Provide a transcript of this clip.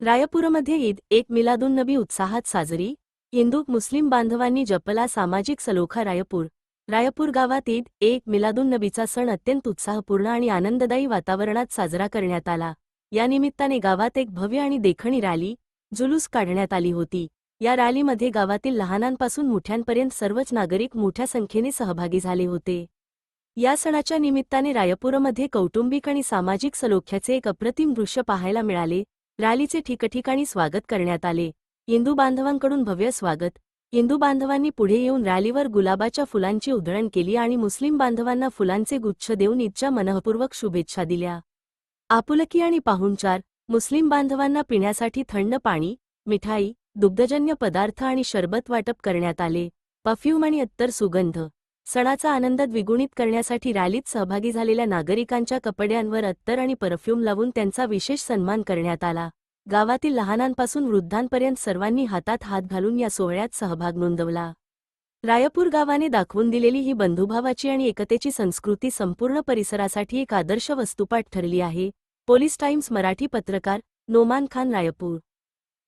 रायपूरमध्ये ईद एक मिलादुन्नबी उत्साहात साजरी. हिंदू मुस्लिम बांधवांनी जपला सामाजिक सलोखा. रायपूर गावात ईद एक मिलादुन्नबीचा सण अत्यंत उत्साहपूर्ण आणि आनंददायी वातावरणात साजरा करण्यात आला. या निमित्ताने गावात एक भव्य आणि देखणी रॅली जुलूस काढण्यात आली होती. या रॅलीमध्ये गावातील लहानांपासून मोठ्यांपर्यंत सर्वच नागरिक मोठ्या संख्येने सहभागी झाले होते. या सणाच्या निमित्ताने रायपूरमध्ये कौटुंबिक आणि सामाजिक सलोख्याचे एक अप्रतिम दृश्य पाहायला मिळाले. रॅलीचे ठिकठिकाणी स्वागत करण्यात आले. हिंदू बांधवांकडून भव्य स्वागत. हिंदू बांधवांनी पुढे येऊन रॅलीवर गुलाबाच्या फुलांची उधळण केली आणि मुस्लिम बांधवांना फुलांचे गुच्छ देऊन ईदच्या मनःपूर्वक शुभेच्छा दिल्या. आपुलकी आणि पाहुणचार. मुस्लिम बांधवांना पिण्यासाठी थंड पाणी, मिठाई, दुग्धजन्य पदार्थ आणि शरबत वाटप करण्यात आले. परफ्यूम आणि अत्तर सुगंध. सणाचा आनंद द्विगुणित करण्यासाठी रॅलीत सहभागी झालेल्या नागरिकांच्या कपड्यांवर अत्तर आणि परफ्यूम लावून त्यांचा विशेष सन्मान करण्यात आला. गावातील लहानांपासून वृद्धांपर्यंत सर्वांनी हातात हात घालून या सोहळ्यात सहभाग नोंदवला. रायपूर गावाने दाखवून दिलेली ही बंधुभावाची आणि एकतेची संस्कृती संपूर्ण परिसरासाठी एक आदर्श वस्तुपाठ ठरली आहे. पोलीस टाइम्स मराठी पत्रकार नोमान खान, रायपूर.